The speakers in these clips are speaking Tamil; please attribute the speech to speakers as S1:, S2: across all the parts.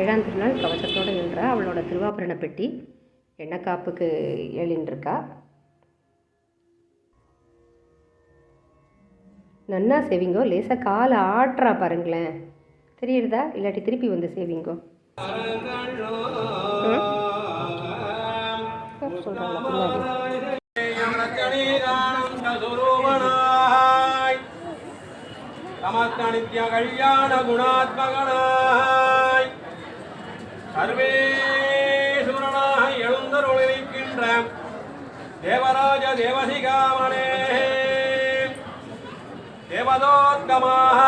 S1: ஏழாம் திருநாள் கவசத்தோடு நின்றா. அவளோட திருவாபரண பெட்டி எண்ணெய்க்காப்புக்கு எழுந்திருக்கா. நன்னா சேவிங்கோ. லேசாக காலை ஆட்டுறா பாருங்களேன், தெரியுறதா? இல்லாட்டி திருப்பி வந்து சேவிங்கோ சொல்கிறாங்க பின்னாடி.
S2: நித்ய கல்யாண குணாத்மகனாய் சர்வேஸ்வரனாக எழுந்தருளிருக்கின்ற தேவராஜ தேவசிகாமனே தேவதோத்கமாக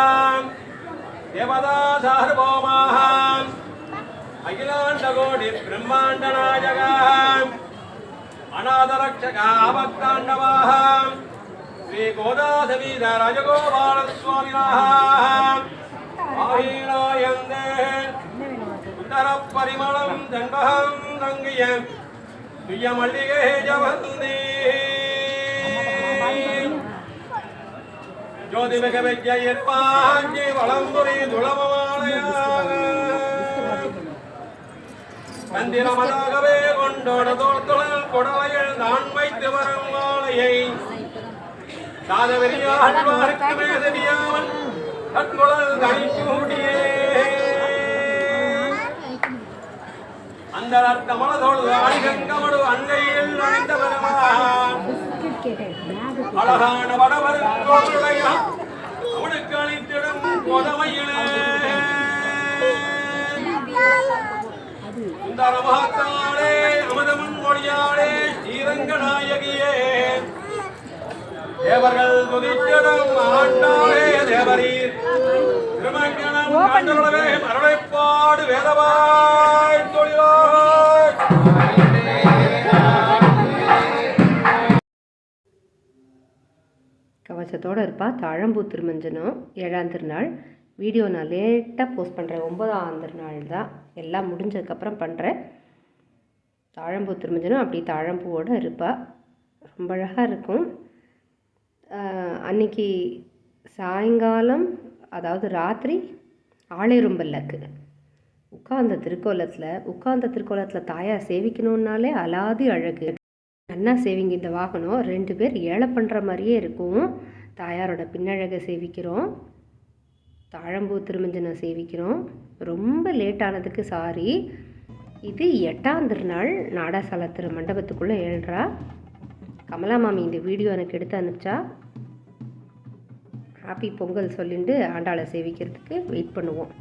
S2: தேவதா சார்வோமாக அகிலாண்ட கோடி பிரம்மாண்ட நாயகாம் அநாதரக்ஷகா பக்தாண்டவாக ஸ்ரீ கோதாசவீத ராஜகோபால சுவாமினாம் ஆஹீனாயந்தே சுந்தர பரிமளம் தன்பகம் தங்கிய துய்ய மல்லிகை ஜவந்தி ஜோதிமிக வெஜ்ஜிற்பாஞ்சி வளம்புரி துளமமாலையாக மந்திரமதாகவே கொண்டோட தோழ்துழல் கொடவையில் நான் வைத்து வரும் மாலையை சாதவெறியாழ்வார்க்கு மேதனியாவன் கண்குழல் தனிச்சூடியே அந்த அர்த்தமளதோடு அணிகங்கமடு அங்கையில் அணிந்த பெருமான் அழகான வடவருடைய அவனுக்கு அளித்திடும் கோதமையிலே சுந்தர மகாத்தாளே அமுதமுன் மொழியாளே ஸ்ரீரங்க நாயகியே தேவர்கள் துதித்திடும் ஆண்டாளே தேவரீர் திருமங்கலம் கண்டளவே அருளைப்பாடு வேதவாய் தொழிலாய்.
S1: கவசத்தோடு இருப்பா. தாழம்பூ திருமஞ்சனம் ஏழாம் திருநாள். வீடியோ நான் லேட்டாக போஸ்ட் பண்ணுறேன். 9ஆம் திருநாள் தான், எல்லாம் முடிஞ்சதுக்கப்புறம் பண்ணுறேன். தாழம்பூ திருமஞ்சனம் அப்படி தாழம்பூவோடு இருப்பா. ரொம்ப அழகாக இருக்கும். அன்றைக்கி சாயங்காலம், அதாவது ராத்திரி ஆளேறும் பல்லக்கு உட்கார்ந்த திருக்கோலத்தில் தாயார் சேவிக்கணுன்னாலே அலாதி அழகு. நன்னா சேவிங்க இந்த வாகனம். 2 பேர் ஏழை பண்ணுற மாதிரியே இருக்கும். தாயாரோட பின்னழகை சேவிக்கிறோம், தாழம்பூ திருமஞ்சனம் சேவிக்கிறோம். ரொம்ப லேட்டானதுக்கு சாரி. இது 8ஆம் திருநாள் நாடாசால திரு மண்டபத்துக்குள்ளே ஏழ்றா. கமலா மாமி இந்த வீடியோ எனக்கு எடுத்து அனுப்பிச்சா. ஹாப்பி பொங்கல் சொல்லிட்டு ஆண்டாளை சேவிக்கிறதுக்கு வெயிட் பண்ணுவோம்.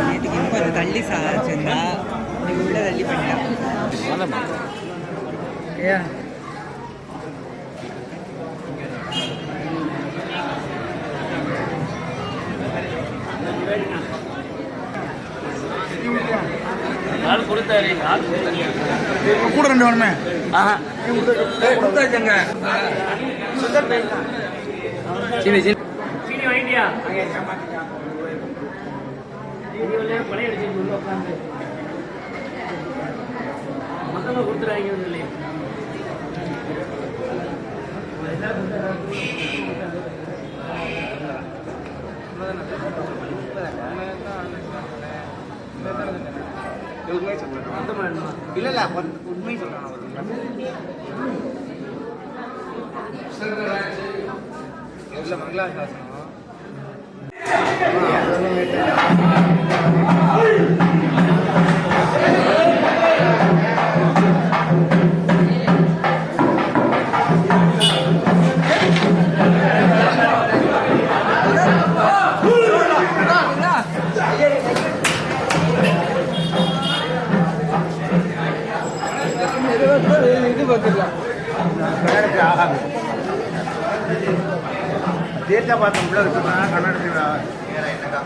S3: நேற்றுக்கு கொஞ்சம் தள்ளி வச்சுருந்தா நீ உள்ள தள்ளி பண்ணிட்டேன். ஏன்
S4: கூட 2 வேணுமே.
S3: கொடுத்தாச்சுங்க.
S5: சீனி வாங்கிட்டியா? பழைய அடிச்சு உள்ள உட்காந்து மொத்தமாக கொடுத்துறாங்க இல்லை.
S4: இல்ல இல்ல உண்மை சொல்றான். மங்களாசாசனம் இது பார்த்துக்கலாம். ஆகாது தீர்த்த பாத்திரம் உள்ள இருக்குன்னா கண்ணாடி வேற என்னக்கா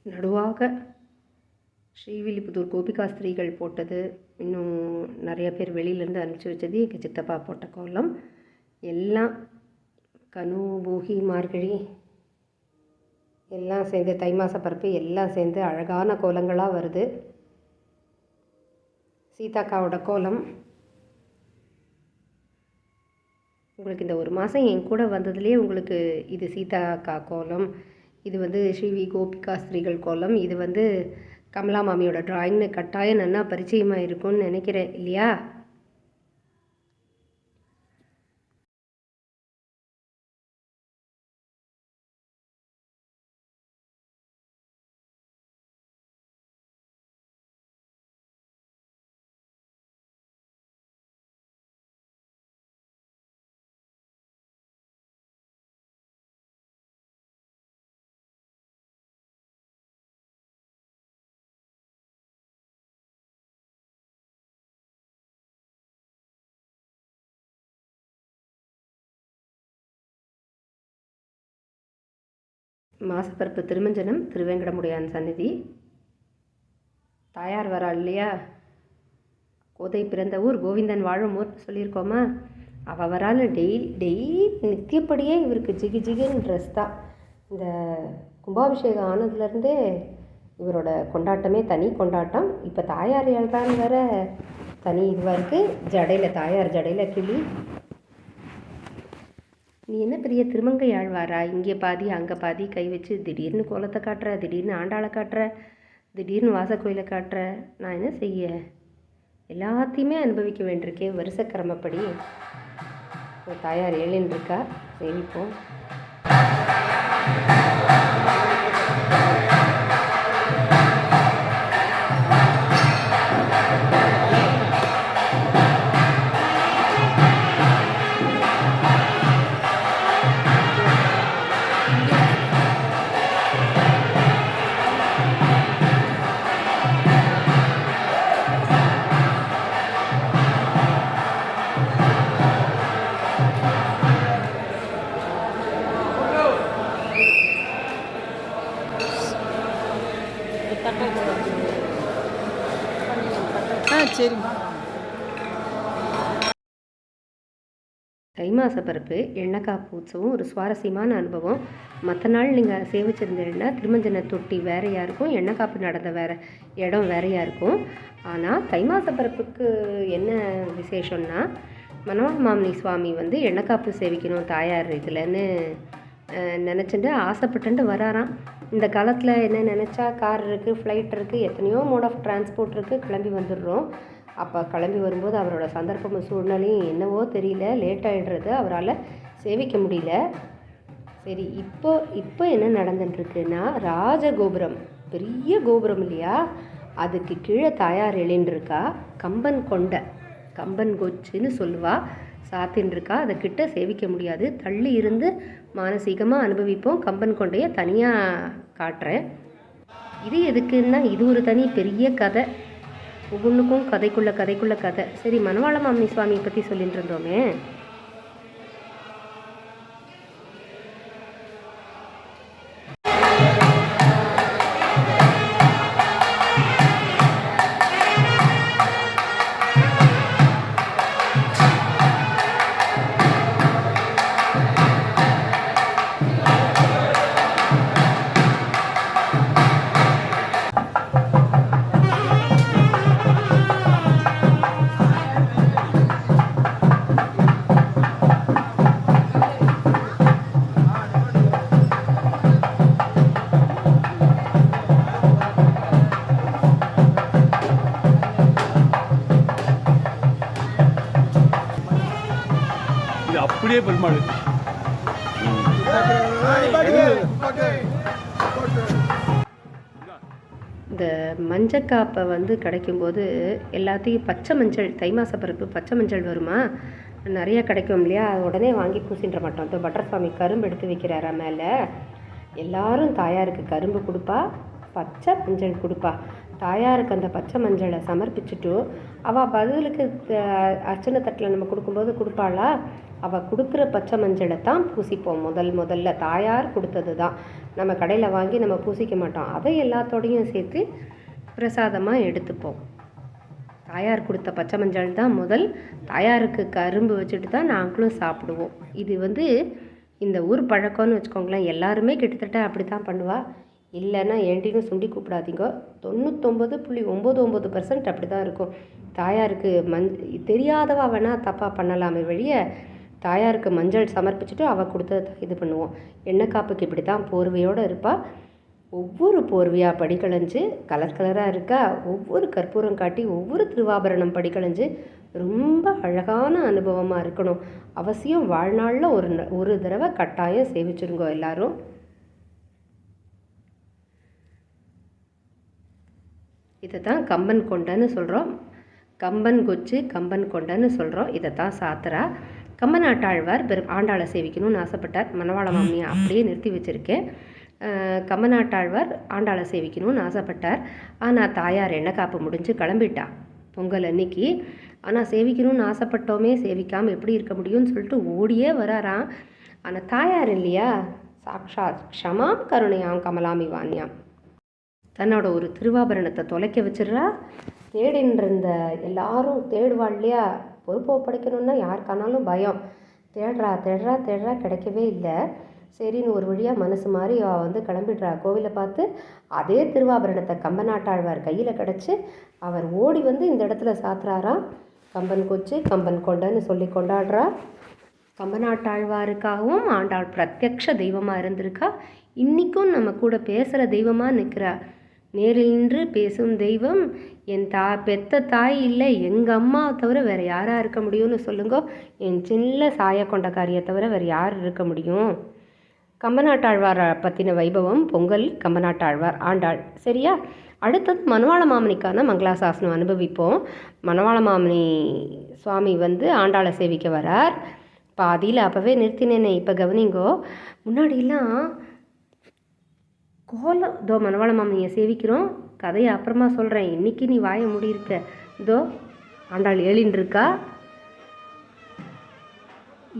S1: நடுவாக ஸ்ரீவில்லிபுத்தூர் கோபிகா ஸ்திரீகள் போட்டது, இன்னும் நிறைய பேர் வெளியிலேருந்து அனுப்பிச்சி வச்சது எங்கள் சித்தப்பா போட்ட கோலம். எல்லாம் கனு, போகி, மார்கழி எல்லாம் சேர்ந்து, தை மாத பருப்பு எல்லாம் சேர்ந்து அழகான கோலங்களாக வருது. சீதாக்காவோட கோலம். உங்களுக்கு இந்த ஒரு மாதம் என் கூட வந்ததுலேயே உங்களுக்கு இது சீதாக்கா கோலம், இது ஸ்ரீவி கோபிகா ஸ்திரீகள் கோலம், இது கமலா மாமியோட ட்ராயிங்னு கட்டாயம் நன்னா பரிச்சயமாக இருக்கும்னு நினைக்கிறேன் இல்லையா? மாசப்பருப்பு திருமஞ்சனம் திருவேங்கடமுடையான் சந்நிதி. தாயார் வரா இல்லையா, கோதை பிறந்த ஊர் கோவிந்தன் வாழும் ஊர் சொல்லியிருக்கோமா, அவள் வரான்னு டெய்லி நித்தியப்படியே இவருக்கு ஜிகி ஜிகின்னு ட்ரெஸ் தான். இந்த கும்பாபிஷேகம் ஆனதுலேருந்தே இவரோட கொண்டாட்டமே தனி கொண்டாட்டம். இப்போ தாயார் எழுதான்னு வேற தனி இதுவாக இருக்குது. ஜடையில் தாயார் ஜடையில் கிளி. நீ என்ன பெரிய திருமங்கை ஆழ்வாரா, இங்கே பாதி அங்கே பாதி கை வச்சு திடீர்னு கோலத்தை காட்டுற, திடீர்னு ஆண்டாளை காட்டுற, திடீர்னு வாசக்கோயிலை காட்டுற, நான் என்ன செய்ய, எல்லாத்தையுமே அனுபவிக்க வேண்டியிருக்கே வருஷ கிரமப்படி. தாயார் ஏழின்னு இருக்கா, சேவிப்போம்.
S3: சரிம்மா.
S1: தை மாத பருப்பு எண்ணெய்க்காப்பு உற்சவம் ஒரு சுவாரஸ்யமான அனுபவம். மற்ற நாள் நீங்கள் சேவிச்சிருந்தீங்கன்னா திருமஞ்சன தொட்டி வேறையாக இருக்கும், எண்ணெய்க்காப்பு நடந்த இடம் வேறையாக இருக்கும். ஆனால் தை மாத பருப்புக்கு என்ன விசேஷம்னா, மனவாள மாமுனி சுவாமி வந்து எண்ணெய்க்காப்பு சேவிக்கணும் தாயார் இதுலன்னு நினச்சிட்டு ஆசைப்பட்டுட்டு வராராம். இந்த காலத்தில் என்ன நினச்சா கார் இருக்குது, ஃப்ளைட் இருக்குது, எத்தனையோ மோட் ஆஃப் டிரான்ஸ்போர்ட் இருக்குது, கிளம்பி வந்துடுறோம். அப்போ கிளம்பி வரும்போது அவரோட சந்தர்ப்பமும் சூழ்நிலையும் என்னவோ தெரியல, லேட் ஆகிடுறது, அவரால் சேவிக்க முடியல. சரி, இப்போ என்ன நடந்துட்டுருக்குன்னா, ராஜகோபுரம் பெரிய கோபுரம் இல்லையா, அதுக்கு கீழே தாயார் எழுந்திருக்கா. கம்பன் கொச்சுன்னு சொல்லுவா, சாத்தின்றிருக்கா. அதை கிட்ட சேவிக்க முடியாது, தள்ளி இருந்து மானசீகமாக அனுபவிப்போம். கம்பன் கொண்டையை தனியாக காட்டுறேன். இது எதுக்குன்னா, இது ஒரு தனி பெரிய கதை, ஒவ்வொன்றுக்கும் கதைக்குள்ள கதை. சரி, மனவாள மாமுனி சுவாமியை பற்றி சொல்லிட்டு இருந்தோமே.
S2: அப்படியே பெருமாள்
S1: இந்த மஞ்சக்காப்பை வந்து கிடைக்கும்போது எல்லாத்தையும் பச்சை மஞ்சள், தை மாச பருப்பு பச்சை மஞ்சள் வருமா, நிறையா கிடைக்கும் இல்லையா, உடனே வாங்கி பூசின்ற மாட்டோம். இப்போ பட்டர் சுவாமி கரும்பு எடுத்து வைக்கிறாரா மேலே, எல்லாரும் தாயாருக்கு கரும்பு கொடுப்பா, பச்சை மஞ்சள் கொடுப்பா. தாயாருக்கு அந்த பச்சை மஞ்சளை சமர்ப்பிச்சுட்டு அவள் பதிலுக்கு அர்ச்சனை தட்டில் நம்ம கொடுக்கும்போது கொடுப்பாளா, அவள் கொடுக்குற பச்சை மஞ்சளை தான் பூசிப்போம். முதல்ல தாயார் கொடுத்தது தான் நம்ம கடையில் வாங்கி நம்ம பூசிக்க மாட்டோம். அதை எல்லாத்தோடையும் சேர்த்து பிரசாதமாக எடுத்துப்போம். தாயார் கொடுத்த பச்சை மஞ்சள் தான் தாயாருக்கு கரும்பு வச்சுட்டு தான் நாங்களும் சாப்பிடுவோம். இது வந்து இந்த ஊர் பழக்கம்னு வச்சுக்கோங்களேன். எல்லாருமே கிட்டத்தட்ட அப்படி தான் பண்ணுவா. இல்லைன்னா ஏண்டின்னு சுண்டி கூப்பிடாதீங்க, 99.99% அப்படி தான் இருக்கும். தாயாருக்கு தெரியாதவா வேணால் தப்பாக பண்ணலாமே வழிய, தாயாருக்கு மஞ்சள் சமர்ப்பிச்சுட்டு அவள் கொடுத்ததை இது பண்ணுவோம். எண்ணெய்க்காப்புக்கு இப்படி தான் போர்வையோடு இருப்பாள். ஒவ்வொரு போர்வையாக படிக்கலைஞ்சு கலராக இருக்கா, ஒவ்வொரு கற்பூரம் காட்டி ஒவ்வொரு திருவாபரணம் படிக்கலைஞ்சு ரொம்ப அழகான அனுபவமாக இருக்கணும். அவசியம் வாழ்நாளில் ஒரு தடவை கட்டாயம் சேவிச்சிருங்கோ எல்லாரும். இதை தான் கம்பன் கொண்டைன்னு சொல்கிறோம், கம்பன் கொச்சு கம்பன் கொண்டைன்னு சொல்கிறோம். இதை தான் சாத்திரா. கம்பநாட்டாழ்வார் ஆண்டாளை சேவிக்கணும்னு ஆசைப்பட்டார். மனவாள மாமுனியை அப்படியே நிறுத்தி வச்சுருக்கேன். கம்பநாட்டாழ்வார் ஆண்டாளை சேவிக்கணும்னு ஆசைப்பட்டார். ஆனால் தாயார் எண்ணெய்க்காப்பு முடிஞ்சு கிளம்பிட்டா பொங்கல் அன்னைக்கு. ஆனால் சேவிக்கணும்னு ஆசைப்பட்டோமே, சேவிக்காமல் எப்படி இருக்க முடியும்னு சொல்லிட்டு ஓடியே வராராம். ஆனால் தாயார் இல்லையா, சாக்ஷாத் க்ஷமாம் கருணையாம் கமலாமி வான்யாம். தன்னோட ஒரு திருவாபரணத்தை தொலைக்க வச்சிடுறா. தேடின்னு இருந்த எல்லாரும் தேடுவா இல்லையா, பொறுப்பு ஒப்படைக்கணுன்னா யாருக்கானாலும் பயம். தேடுறா தேடுறா தேடுறா, கிடைக்கவே இல்லை. சரின்னு ஒரு வழியாக மனசு மாதிரி கிளம்பிடுறா கோவிலை பார்த்து. அதே திருவாபரணத்தை கம்பநாட்டாழ்வார் கையில் கிடச்சி அவர் ஓடி இந்த இந்த சாத்துறாராம். கம்பன் கொச்சு கம்பன் கொண்டன்னு சொல்லி கொண்டாடுறா. கம்பநாட்டாழ்வாருக்காகவும் ஆண்டாள் பிரத்யக்ஷ தெய்வமாக இருந்திருக்கா. இன்றைக்கும் நம்ம கூட பேசுகிற தெய்வமாக நிற்கிறா. நேரில் நின்று பேசும் தெய்வம் என் பெத்த தாய் இல்லை, எங்கள் அம்மா தவிர வேறு யாராக இருக்க முடியும்னு சொல்லுங்க. என் சின்ன சாய கொண்டக்காரியை தவிர வேறு யார் இருக்க முடியும்? கம்பநாட்டாழ்வாரை பற்றின வைபவம் பொங்கல், கம்பநாட்டாழ்வார், ஆண்டாள். சரியா? அடுத்தது மணவாள மாமனிக்கான மங்களாசாசனம் அனுபவிப்போம். மணவாள மாமனி சுவாமி ஆண்டாளை சேவிக்க வரார். பாதியில் அப்போவே நிறுத்தினேனே, இப்போ கவனிங்கோ. முன்னாடிலாம் கோலம் இதோ மணவாள மாமனியை சேவிக்கிறோம், கதையை அப்புறமா சொல்கிறேன், இன்றைக்கி நீ வாய முடியிருக்க. இதோ ஆண்டாள் ஏழின்னு இருக்கா.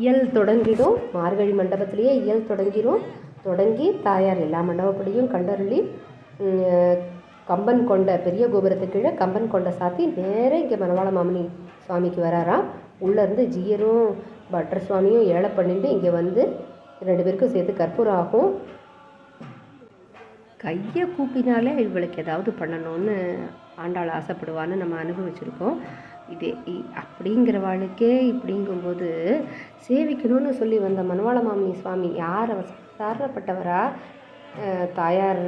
S1: இயல் தொடங்கிடும், மார்கழி மண்டபத்திலேயே இயல் தொடங்கி தாயார் எல்லா மண்டபப்படியும் கண்டருளி கம்பன் கொண்ட பெரிய கோபுரத்துக்கு கீழே கம்பன் கொண்ட சாத்தி நேராக இங்கே மணவாள மாமனி சுவாமிக்கு வராராம். உள்ளேருந்து ஜீயரும் பட்டர் சுவாமியும் ஏழை பண்ணிட்டு இங்கே 2 பேருக்கும் சேர்த்து கற்பூரம் ஆகும். கையை கூப்பினாலே இவளுக்கு ஏதாவது பண்ணணும்னு ஆண்டாள் ஆசைப்படுவான்னு நம்ம அனுபவிச்சிருக்கோம். இதே அப்படிங்கிறவாளுக்கே இப்படிங்கும்போது சேவிக்கணும்னு சொல்லி வந்த மணவாள மாமனி சுவாமி யார்? அவர் சாதாரணப்பட்டவரா? தாயார்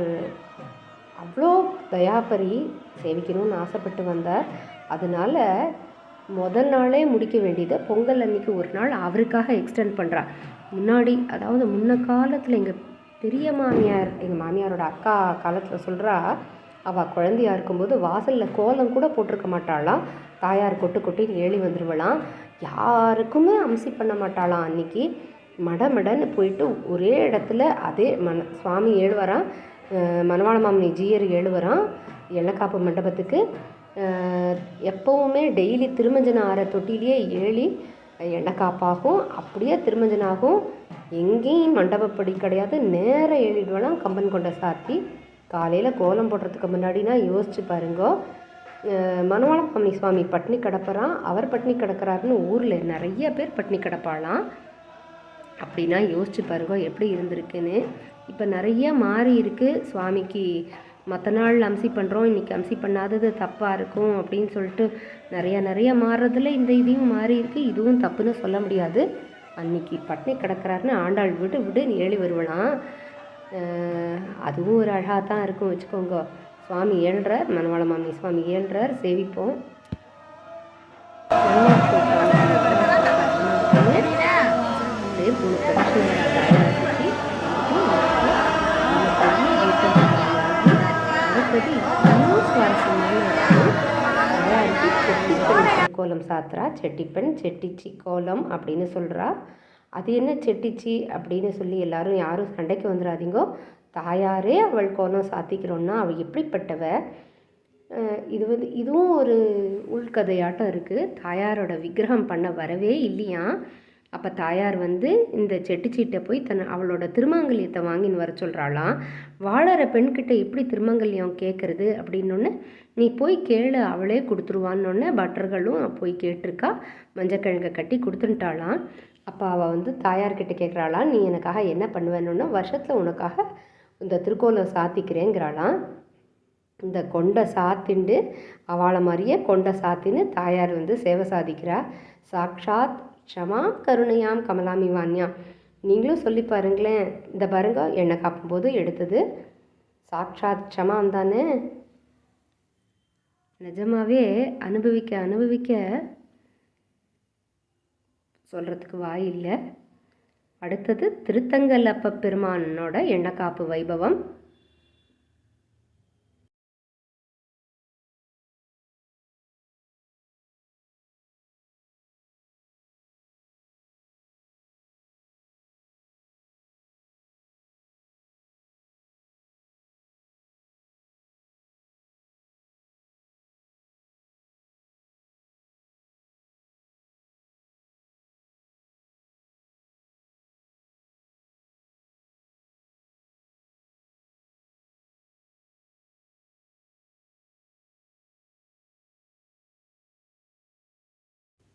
S1: அவ்வளோ தயாபரி, சேவிக்கணும்னு ஆசைப்பட்டு வந்தார். அதனால முதல் நாளே முடிக்க வேண்டியதை பொங்கல் அன்னைக்கு ஒரு நாள் அவருக்காக எக்ஸ்டெண்ட் பண்ணுறா. முன்னாடி அதாவது முன்ன காலத்தில் எங்கள் பெரிய மாமியார், எங்கள் மாமியாரோட அக்கா காலத்தில் சொல்கிறா, அவள் குழந்தையாக இருக்கும்போது வாசலில் கோலம் கூட போட்டிருக்க மாட்டாளாம். தாயார் கொட்டு ஏழி வந்துடுவலாம். யாருக்குமே அம்சி பண்ண மாட்டாளாம். அன்றைக்கி மடன்னு போயிட்டு ஒரே இடத்துல அதே சுவாமி ஏழுவரான், மணவாள மாமனி ஜீயர் ஏழுவரான் எண்ணக்காப்பு மண்டபத்துக்கு. எப்போவுமே டெய்லி திருமஞ்சன ஆற தொட்டிலேயே ஏழி எண்ணக்காப்பாகும், அப்படியே திருமஞ்சனாகும். எங்கேயும் மண்டபப்படி கிடையாது, நேராக ஏழிடுவலாம் கம்பன் கொண்ட சாத்தி. காலையில் கோலம் போடுறதுக்கு முன்னாடினா யோசிச்சு பாருங்கோ. மணவாள மாமனி சுவாமி பட்னி கிடப்பறான், அவர் பட்னி கிடக்கிறாருன்னு ஊரில் நிறைய பேர் பட்னி கிடப்பாளாம். அப்படின்னா யோசிச்சு பாருங்க எப்படி இருந்திருக்குன்னு. இப்போ நிறைய மாறி இருக்குது. சுவாமிக்கு மற்ற நாள் அம்சி பண்ணுறோம், இன்றைக்கி அம்சி பண்ணாதது தப்பாக இருக்கும் அப்படின்னு சொல்லிட்டு நிறைய மாறுறதுல இந்த இதையும் மாறி இருக்குது. இதுவும் தப்புன்னு சொல்ல முடியாது. அன்றைக்கி பட்னி கிடக்கிறாருன்னு ஆண்டாள் விடு ஏழி வருவலாம். அதுவும் ஒரு அழகாக தான் இருக்கும் வச்சுக்கோங்க. சுவாமி ஏழ்றார், மணவாள மாமனி சுவாமி ஏழ்றார், சேவிப்போம். கோலம் சாத்துறா. செட்டிப்பெண் செட்டிச்சி கோலம் அப்படின்னு சொல்கிறா. அது என்ன செட்டிச்சி அப்படின்னு சொல்லி யாரும் சண்டைக்கு வந்துடாதீங்கோ. தாயாரே அவள் கோலம் சாத்திக்கிறோன்னா அவள் எப்படிப்பட்டவ? இதுவும் ஒரு உள்கதையாட்டம் இருக்குது. தாயாரோட விக்கிரகம் பண்ண வரவே இல்லையா. அப்போ தாயார் இந்த செட்டிச்சீட்டை போய் அவளோட திருமாங்கல்யத்தை வாங்கின்னு வர சொல்கிறாளாம். வாழற பெண்கிட்ட எப்படி திருமங்கல்யம் கேட்குறது அப்படின்னொன்னே, நீ போய் கேளு அவளே கொடுத்துருவான்னொன்னே பட்டர்களும் போய் கேட்டிருக்கா. மஞ்சக்கிழங்கை கட்டி கொடுத்துட்டாளாம். அப்போ அவள் தாயார்கிட்ட கேட்குறாளாம், நீ எனக்காக என்ன பண்ணுவேன்னொன்னா, வருஷத்தில் உனக்காக இந்த திருக்கோலம் சாத்திக்கிறேங்கிறாளாம். இந்த கொண்டை சாத்திண்டு அவளை மாதிரியே கொண்டை சாத்தின்னு தாயார் சேவை சாதிக்கிறா. சாக்ஷாத் க்ஷமாம் கருணையாம் கமலாமி வான்யாம். நீங்களும் சொல்லி பாருங்களேன். இந்த பாருங்க, எண்ணெய் காப்பும்போது எடுத்தது சாக்ஷாத் க்ஷமாம் தானே. நிஜமாவே அனுபவிக்க சொல்கிறதுக்கு வாய் இல்லை. அடுத்தது திருத்தங்கல் பெருமானோட எண்ணெய் காப்பு வைபவம்.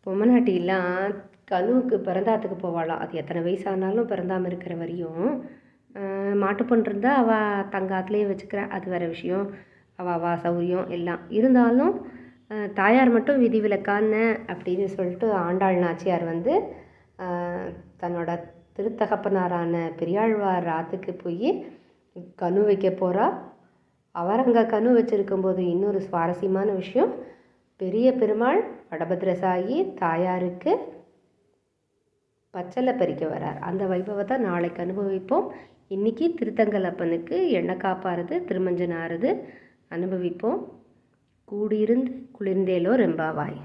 S1: பொம்மநாட்டிலாம் கனுவுக்கு பிறந்தாத்துக்கு போவாளாம். அது எத்தனை வயசானாலும் பிறந்தாமல் இருக்கிற வரையும் மாட்டுப்பொண்ணு இருந்தால் அவள் தங்காத்துலேயே வச்சுக்கிறா, அது வேறு விஷயம். அவள் சௌரியம் எல்லாம் இருந்தாலும் தாயார் மட்டும் விதிவிலக்கான அப்படின்னு சொல்லிட்டு ஆண்டாள் நாச்சியார் வந்து தன்னோட திருத்தகப்பனாரான பெரியாழ்வார் ஆற்றுக்கு போய் கனு வைக்க போகிறா. அவர் அங்கே கனு வச்சுருக்கும்போது இன்னொரு சுவாரஸ்யமான விஷயம், பெரிய பெருமாள் வடபத்ரசாயி தாயாருக்கு பச்சலை பறிக்க வரார். அந்த வைபவத்தை நாளைக்கு அனுபவிப்போம். இன்றைக்கி திருத்தங்கலப்பனுக்கு எண்ணெய் காப்பாறுது, திருமஞ்சன் ஆறுது அனுபவிப்போம். கூடியிருந்து குளிர்ந்தேலோ ரெம்பாவாய்.